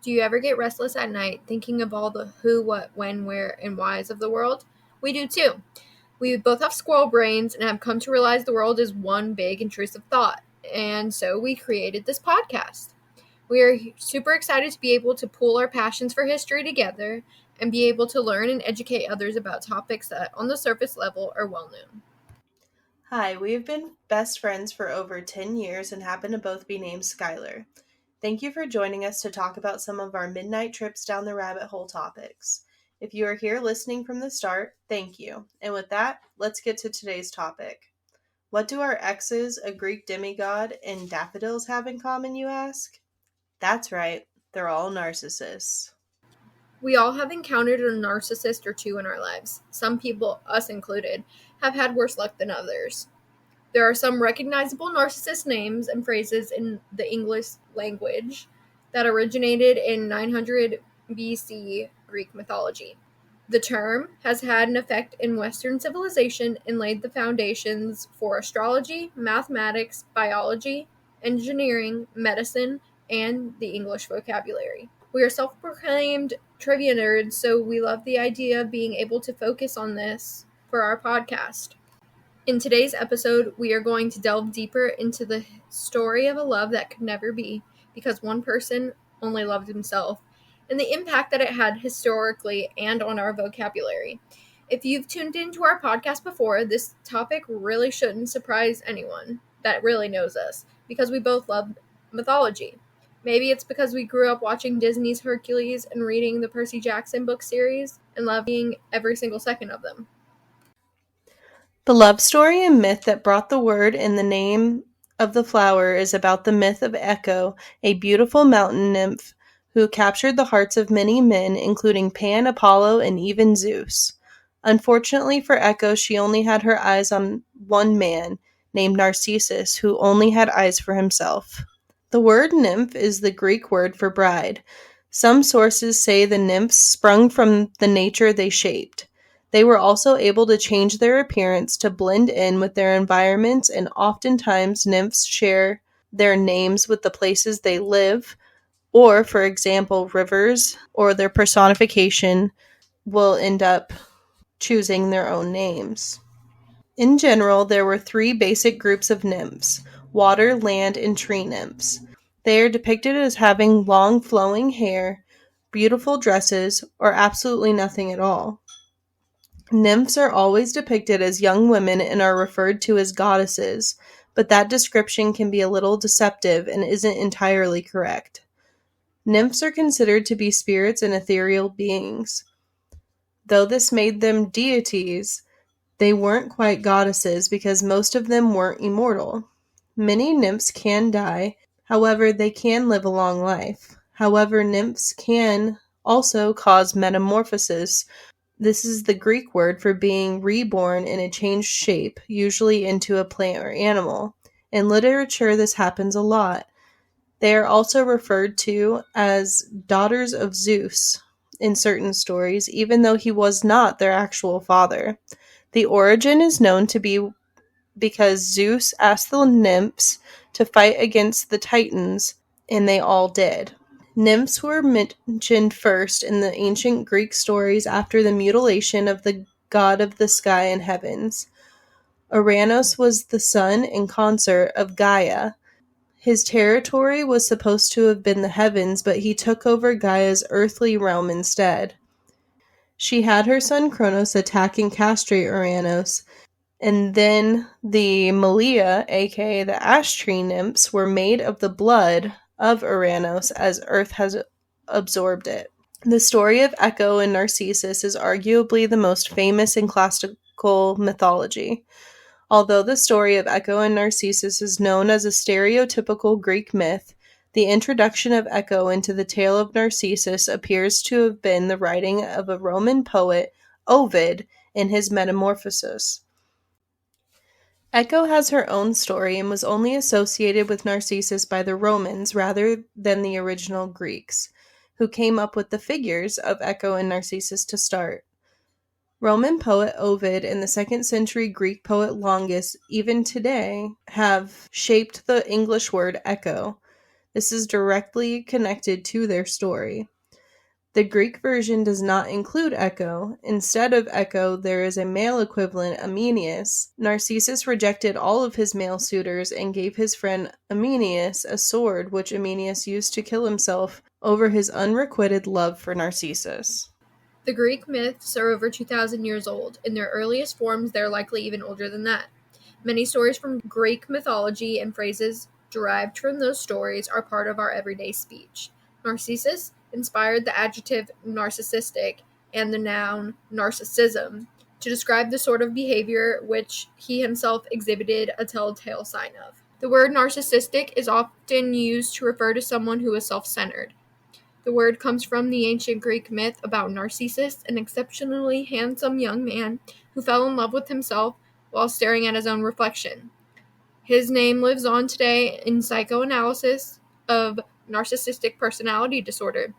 Do you ever get restless at night thinking of all the who, what, when, where, and whys of the world? We do too. We both have squirrel brains and have come to realize the world is one big intrusive thought, and so we created this podcast. We are super excited to be able to pool our passions for history together and be able to learn and educate others about topics that on the surface level are well known. Hi, we have been best friends for over 10 years and happen to both be named Skylar. Thank you for joining us to talk about some of our midnight trips down the rabbit hole topics. If you are here listening from the start, thank you. And with that, let's get to today's topic. What do our exes, a Greek demigod, and daffodils have in common, you ask? That's right, they're all narcissists. We all have encountered a narcissist or two in our lives. Some people, us included, have had worse luck than others. There are some recognizable narcissist names and phrases in the English language that originated in 900 BC Greek mythology. The term has had an effect in Western civilization and laid the foundations for astrology, mathematics, biology, engineering, medicine, and the English vocabulary. We are self-proclaimed trivia nerds, so we love the idea of being able to focus on this for our podcast. In today's episode, we are going to delve deeper into the story of a love that could never be because one person only loved himself and the impact that it had historically and on our vocabulary. If you've tuned into our podcast before, this topic really shouldn't surprise anyone that really knows us because we both love mythology. Maybe it's because we grew up watching Disney's Hercules and reading the Percy Jackson book series and loving every single second of them. The love story and myth that brought the word in the name of the flower is about the myth of Echo, a beautiful mountain nymph who captured the hearts of many men, including Pan, Apollo, and even Zeus. Unfortunately for Echo, she only had her eyes on one man, named Narcissus, who only had eyes for himself. The word nymph is the Greek word for bride. Some sources say the nymphs sprung from the nature they shaped. They were also able to change their appearance to blend in with their environments, and oftentimes nymphs share their names with the places they live, or, for example, rivers, or their personification will end up choosing their own names. In general, there were three basic groups of nymphs: water, land, and tree nymphs. They are depicted as having long flowing hair, beautiful dresses, or absolutely nothing at all. Nymphs are always depicted as young women and are referred to as goddesses, but that description can be a little deceptive and isn't entirely correct. Nymphs are considered to be spirits and ethereal beings. Though this made them deities, they weren't quite goddesses because most of them weren't immortal. Many nymphs can die, however, they can live a long life. However, nymphs can also cause metamorphosis. This is the Greek word for being reborn in a changed shape, usually into a plant or animal. In literature, this happens a lot. They are also referred to as daughters of Zeus in certain stories, even though he was not their actual father. The origin is known to be because Zeus asked the nymphs to fight against the Titans, and they all did. Nymphs were mentioned first in the ancient Greek stories after the mutilation of the god of the sky and heavens. Uranus was the son and consort of Gaia. His territory was supposed to have been the heavens, but he took over Gaia's earthly realm instead. She had her son Kronos attack and castrate Uranus, and then the Malia, aka the ash tree nymphs, were made of the blood of Uranus as Earth has absorbed it. The story of Echo and Narcissus is arguably the most famous in classical mythology. Although the story of Echo and Narcissus is known as a stereotypical Greek myth, the introduction of Echo into the tale of Narcissus appears to have been the writing of a Roman poet, Ovid, in his Metamorphoses. Echo has her own story and was only associated with Narcissus by the Romans rather than the original Greeks, who came up with the figures of Echo and Narcissus to start. Roman poet Ovid and the 2nd century Greek poet Longus, even today, have shaped the English word echo. This is directly connected to their story. The Greek version does not include Echo. Instead of Echo, there is a male equivalent, Amenius. Narcissus rejected all of his male suitors and gave his friend Amenius a sword, which Amenius used to kill himself over his unrequited love for Narcissus. The Greek myths are over 2,000 years old. In their earliest forms, they're likely even older than that. Many stories from Greek mythology and phrases derived from those stories are part of our everyday speech. Narcissus inspired the adjective narcissistic and the noun narcissism to describe the sort of behavior which he himself exhibited a telltale sign of. The word narcissistic is often used to refer to someone who is self-centered. The word comes from the ancient Greek myth about Narcissus, an exceptionally handsome young man who fell in love with himself while staring at his own reflection. His name lives on today in psychoanalysis of narcissistic personality disorder,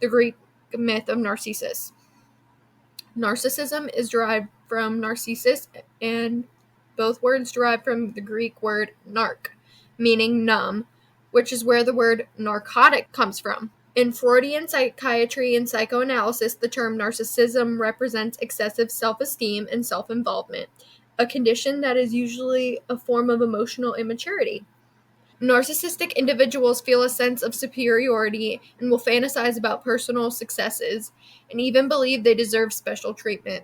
the Greek myth of Narcissus. Narcissism is derived from Narcissus, and both words derive from the Greek word narc, meaning numb, which is where the word narcotic comes from. In Freudian psychiatry and psychoanalysis, the term narcissism represents excessive self-esteem and self-involvement, a condition that is usually a form of emotional immaturity. Narcissistic individuals feel a sense of superiority and will fantasize about personal successes and even believe they deserve special treatment.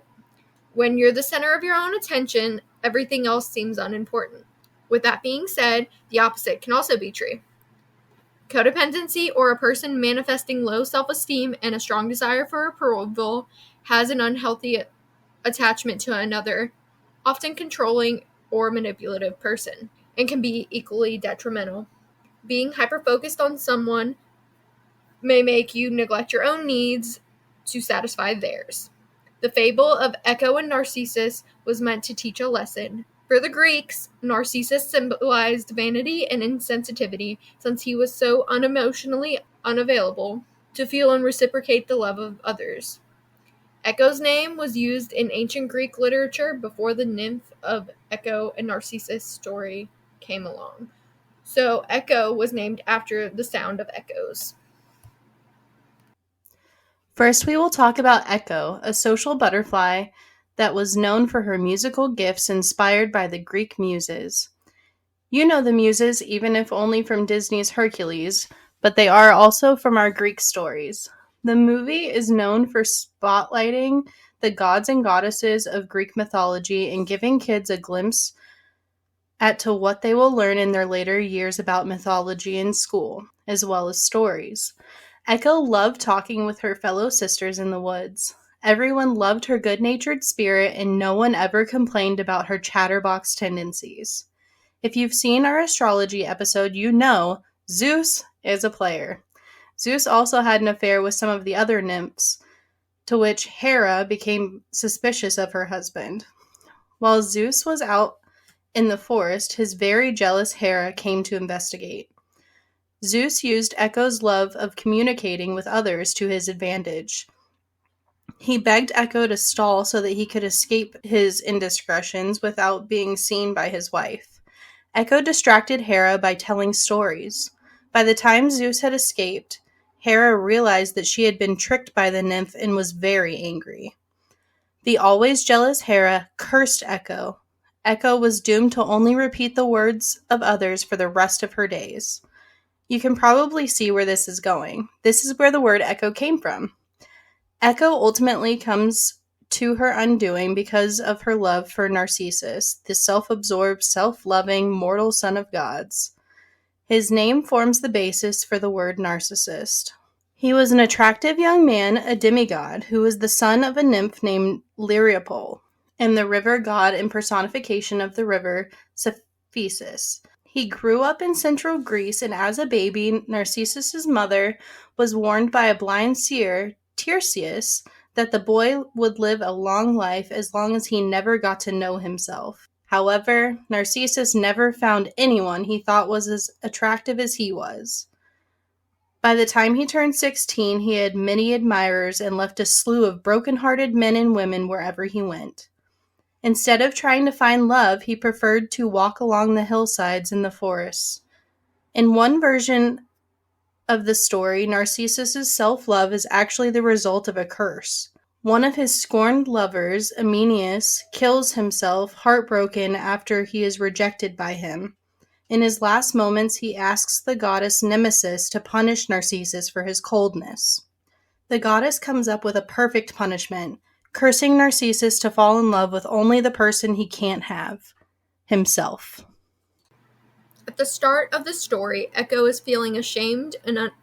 When you're the center of your own attention, everything else seems unimportant. With that being said, the opposite can also be true. Codependency, or a person manifesting low self-esteem and a strong desire for approval, has an unhealthy attachment to another, often controlling or manipulative person, and can be equally detrimental. Being hyper-focused on someone may make you neglect your own needs to satisfy theirs. The fable of Echo and Narcissus was meant to teach a lesson. For the Greeks, Narcissus symbolized vanity and insensitivity, since he was so unemotionally unavailable to feel and reciprocate the love of others. Echo's name was used in ancient Greek literature before the nymph of Echo and Narcissus story came along. So Echo was named after the sound of echoes. First, we will talk about Echo, a social butterfly that was known for her musical gifts inspired by the Greek muses. You know the muses, even if only from Disney's Hercules, but they are also from our Greek stories. The movie is known for spotlighting the gods and goddesses of Greek mythology and giving kids a glimpse to what they will learn in their later years about mythology in school, as well as stories. Echo loved talking with her fellow sisters in the woods. Everyone loved her good-natured spirit, and no one ever complained about her chatterbox tendencies. If you've seen our astrology episode, you know Zeus is a player. Zeus also had an affair with some of the other nymphs, to which Hera became suspicious of her husband. While Zeus was out in the forest, his very jealous Hera came to investigate. Zeus used Echo's love of communicating with others to his advantage. He begged Echo to stall so that he could escape his indiscretions without being seen by his wife. Echo distracted Hera by telling stories. By the time Zeus had escaped, Hera realized that she had been tricked by the nymph and was very angry. The always jealous Hera cursed Echo. Echo was doomed to only repeat the words of others for the rest of her days. You can probably see where this is going. This is where the word echo came from. Echo ultimately comes to her undoing because of her love for Narcissus, the self-absorbed, self-loving, mortal son of gods. His name forms the basis for the word narcissist. He was an attractive young man, a demigod, who was the son of a nymph named Liriopol, and the river god and personification of the river, Cephisus. He grew up in central Greece, and as a baby, Narcissus' mother was warned by a blind seer, Tiresias, that the boy would live a long life as long as he never got to know himself. However, Narcissus never found anyone he thought was as attractive as he was. By the time he turned 16, he had many admirers and left a slew of broken-hearted men and women wherever he went. Instead of trying to find love, he preferred to walk along the hillsides in the forests. In one version of the story, Narcissus's self-love is actually the result of a curse. One of his scorned lovers, Amenius, kills himself, heartbroken after he is rejected by him. In his last moments, he asks the goddess Nemesis to punish Narcissus for his coldness. The goddess comes up with a perfect punishment, cursing Narcissus to fall in love with only the person he can't have, himself. At the start of the story, Echo is feeling ashamed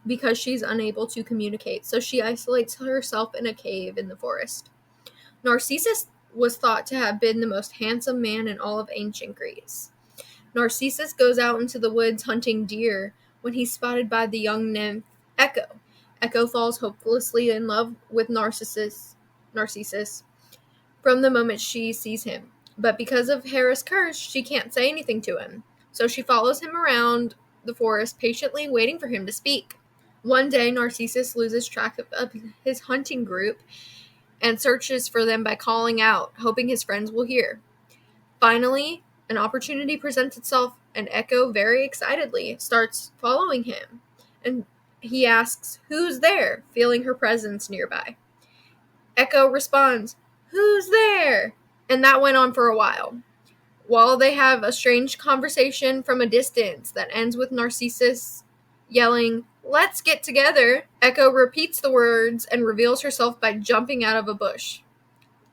because she's unable to communicate, so she isolates herself in a cave in the forest. Narcissus was thought to have been the most handsome man in all of ancient Greece. Narcissus goes out into the woods hunting deer when he's spotted by the young nymph Echo. Echo falls hopelessly in love with Narcissus from the moment she sees him. But because of Hera's curse, she can't say anything to him. So she follows him around the forest, patiently waiting for him to speak. One day, Narcissus loses track of his hunting group and searches for them by calling out, hoping his friends will hear. Finally, an opportunity presents itself, and Echo, very excitedly, starts following him. And he asks, "Who's there?" feeling her presence nearby. Echo responds, "Who's there?" And that went on for a while they have a strange conversation from a distance that ends with Narcissus yelling, "Let's get together." Echo repeats the words and reveals herself by jumping out of a bush.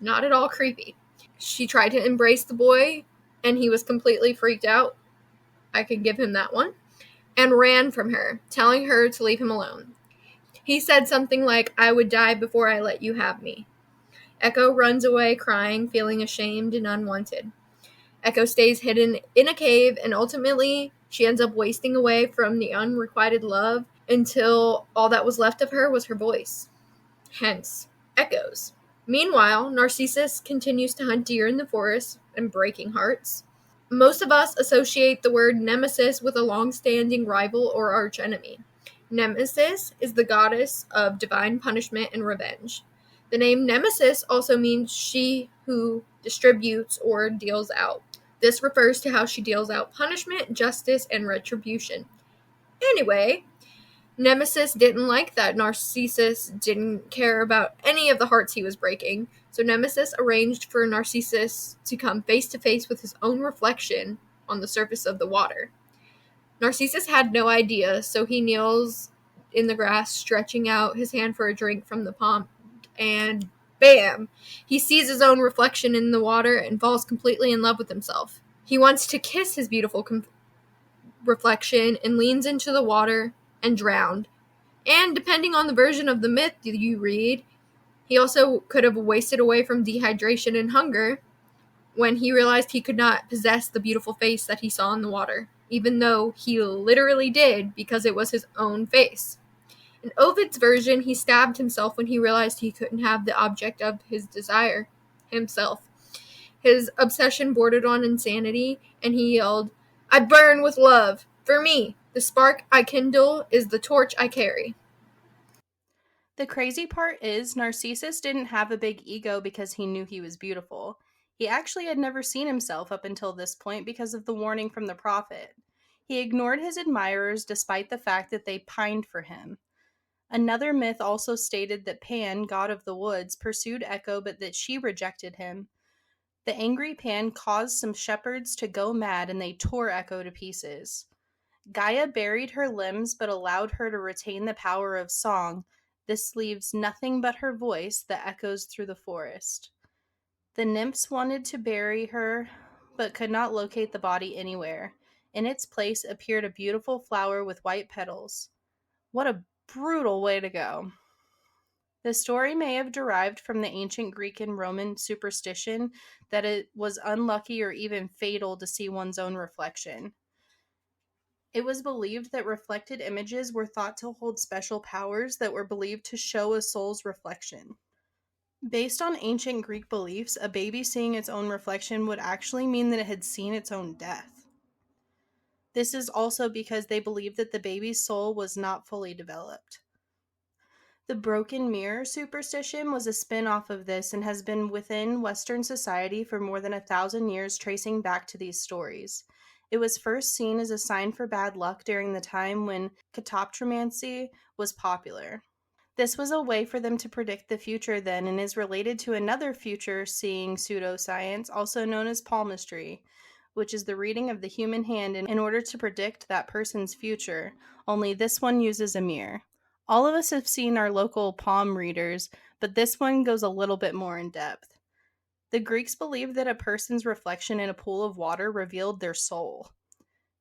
Not at all creepy. She tried to embrace the boy, and he was completely freaked out. I could give him that one. And ran from her, telling her to leave him alone. He said something like, "I would die before I let you have me." Echo runs away crying, feeling ashamed and unwanted. Echo stays hidden in a cave, and ultimately she ends up wasting away from the unrequited love until all that was left of her was her voice. Hence, echoes. Meanwhile, Narcissus continues to hunt deer in the forest and breaking hearts. Most of us associate the word nemesis with a long-standing rival or archenemy. Nemesis is the goddess of divine punishment and revenge. The name Nemesis also means she who distributes or deals out. This refers to how she deals out punishment, justice, and retribution. Anyway, Nemesis didn't like that Narcissus didn't care about any of the hearts he was breaking, so Nemesis arranged for Narcissus to come face to face with his own reflection on the surface of the water. Narcissus had no idea, so he kneels in the grass, stretching out his hand for a drink from the pond, and bam! He sees his own reflection in the water and falls completely in love with himself. He wants to kiss his beautiful reflection and leans into the water and drowned. And depending on the version of the myth you read, he also could have wasted away from dehydration and hunger when he realized he could not possess the beautiful face that he saw in the water, even though he literally did because it was his own face. In Ovid's version, he stabbed himself when he realized he couldn't have the object of his desire, himself. His obsession bordered on insanity, and he yelled, "I burn with love. For me, the spark I kindle is the torch I carry." The crazy part is, Narcissus didn't have a big ego because he knew he was beautiful. He actually had never seen himself up until this point because of the warning from the prophet. He ignored his admirers despite the fact that they pined for him. Another myth also stated that Pan, god of the woods, pursued Echo but that she rejected him. The angry Pan caused some shepherds to go mad and they tore Echo to pieces. Gaia buried her limbs but allowed her to retain the power of song. This leaves nothing but her voice that echoes through the forest. The nymphs wanted to bury her but could not locate the body anywhere. In its place appeared a beautiful flower with white petals. What a brutal way to go. The story may have derived from the ancient Greek and Roman superstition that it was unlucky or even fatal to see one's own reflection. It was believed that reflected images were thought to hold special powers that were believed to show a soul's reflection. Based on ancient Greek beliefs, a baby seeing its own reflection would actually mean that it had seen its own death. This is also because they believed that the baby's soul was not fully developed. The broken mirror superstition was a spin-off of this and has been within Western society for more than 1,000 years, tracing back to these stories. It was first seen as a sign for bad luck during the time when catoptromancy was popular. This was a way for them to predict the future then, and is related to another future-seeing pseudoscience, also known as palmistry, which is the reading of the human hand in order to predict that person's future, only this one uses a mirror. All of us have seen our local palm readers, but this one goes a little bit more in depth. The Greeks believed that a person's reflection in a pool of water revealed their soul.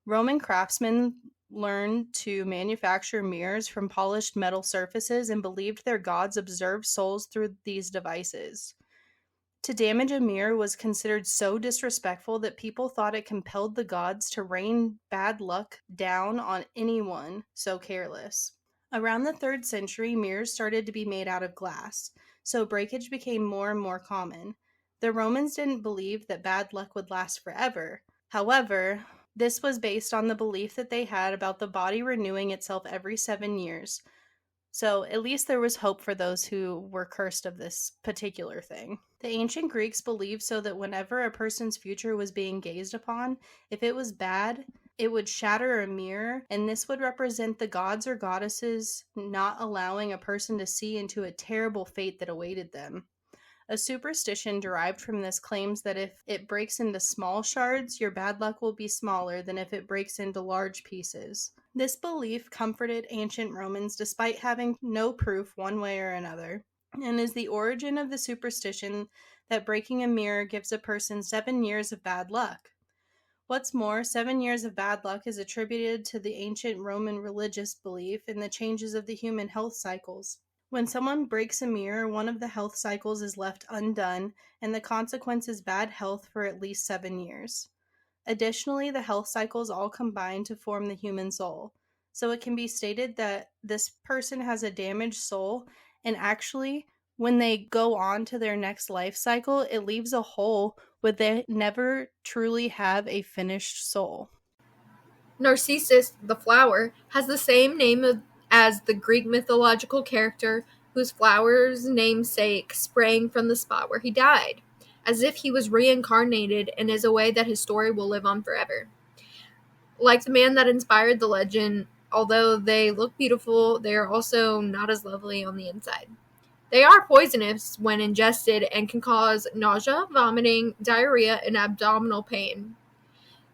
Roman craftsmen learned to manufacture mirrors from polished metal surfaces and believed their gods observed souls through these devices. To damage a mirror was considered so disrespectful that people thought it compelled the gods to rain bad luck down on anyone so careless. Around the 3rd century, mirrors started to be made out of glass, so breakage became more and more common. The Romans didn't believe that bad luck would last forever. However, this was based on the belief that they had about the body renewing itself every 7 years. So at least there was hope for those who were cursed of this particular thing. The ancient Greeks believed so that whenever a person's future was being gazed upon, if it was bad, it would shatter a mirror, and this would represent the gods or goddesses not allowing a person to see into a terrible fate that awaited them. A superstition derived from this claims that if it breaks into small shards, your bad luck will be smaller than if it breaks into large pieces. This belief comforted ancient Romans despite having no proof one way or another, and is the origin of the superstition that breaking a mirror gives a person 7 years of bad luck. What's more, 7 years of bad luck is attributed to the ancient Roman religious belief in the changes of the human health cycles. When someone breaks a mirror, one of the health cycles is left undone, and the consequence is bad health for at least 7 years. Additionally, the health cycles all combine to form the human soul. So it can be stated that this person has a damaged soul, and actually, when they go on to their next life cycle, it leaves a hole where they never truly have a finished soul. Narcissus, the flower, has the same name as the Greek mythological character whose flower's namesake sprang from the spot where he died, as if he was reincarnated and is a way that his story will live on forever. Like the man that inspired the legend, although they look beautiful, they are also not as lovely on the inside. They are poisonous when ingested and can cause nausea, vomiting, diarrhea, and abdominal pain.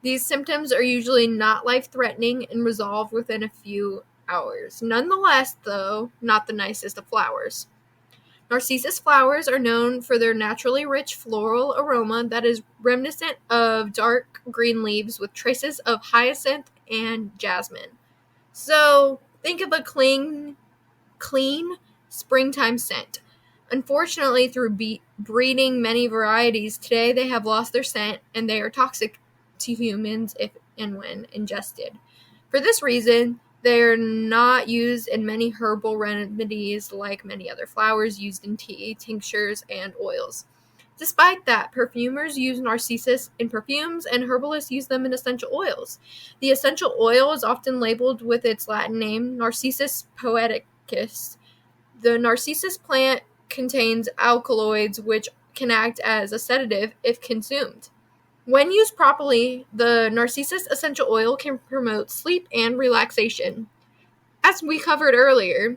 These symptoms are usually not life-threatening and resolve within a few hours. Nonetheless, though, not the nicest of flowers. Narcissus flowers are known for their naturally rich floral aroma that is reminiscent of dark green leaves with traces of hyacinth and jasmine. So, think of a clean springtime scent. Unfortunately, through breeding many varieties, today they have lost their scent and they are toxic to humans if and when ingested. For this reason, they are not used in many herbal remedies like many other flowers used in tea, tinctures, and oils. Despite that, perfumers use narcissus in perfumes and herbalists use them in essential oils. The essential oil is often labeled with its Latin name, Narcissus poeticus. The narcissus plant contains alkaloids which can act as a sedative if consumed. When used properly, the Narcissus essential oil can promote sleep and relaxation. As we covered earlier,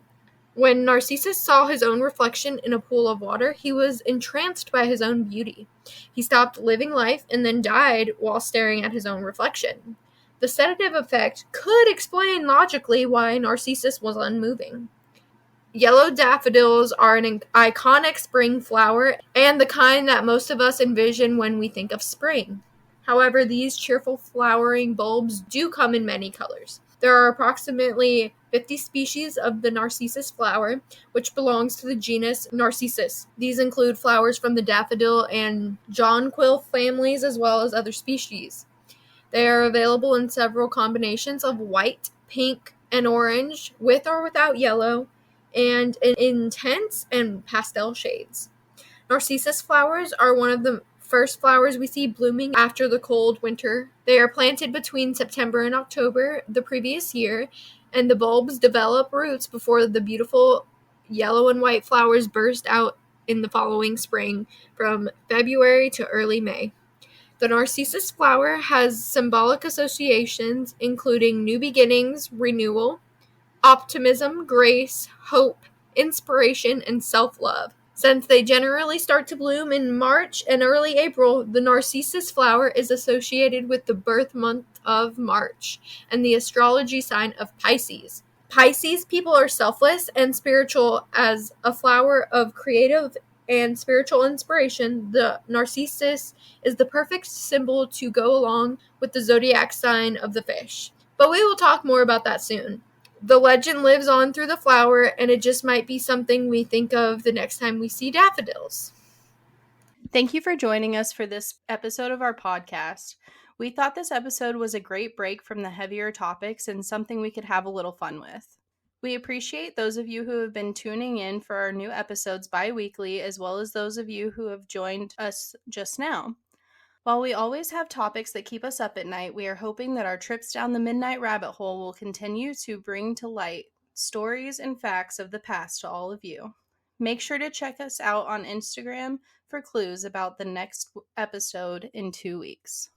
when Narcissus saw his own reflection in a pool of water, he was entranced by his own beauty. He stopped living life and then died while staring at his own reflection. The sedative effect could explain logically why Narcissus was unmoving. Yellow daffodils are an iconic spring flower and the kind that most of us envision when we think of spring. However, these cheerful flowering bulbs do come in many colors. There are approximately 50 species of the narcissus flower, which belongs to the genus Narcissus. These include flowers from the daffodil and jonquil families as well as other species. They are available in several combinations of white, pink, and orange, with or without yellow, and in intense and pastel shades. Narcissus flowers are one of the first flowers we see blooming after the cold winter. They are planted between September and October the previous year, and the bulbs develop roots before the beautiful yellow and white flowers burst out in the following spring from February to early May. The narcissus flower has symbolic associations including new beginnings, renewal, optimism, grace, hope, inspiration, and self love. Since they generally start to bloom in March and early April, the narcissus flower is associated with the birth month of March and the astrology sign of Pisces. Pisces people are selfless and spiritual. As a flower of creative and spiritual inspiration, the narcissus is the perfect symbol to go along with the zodiac sign of the fish. But we will talk more about that soon. The legend lives on through the flower, and it just might be something we think of the next time we see daffodils. Thank you for joining us for this episode of our podcast. We thought this episode was a great break from the heavier topics and something we could have a little fun with. We appreciate those of you who have been tuning in for our new episodes bi-weekly, as well as those of you who have joined us just now. While we always have topics that keep us up at night, we are hoping that our trips down the midnight rabbit hole will continue to bring to light stories and facts of the past to all of you. Make sure to check us out on Instagram for clues about the next episode in 2 weeks.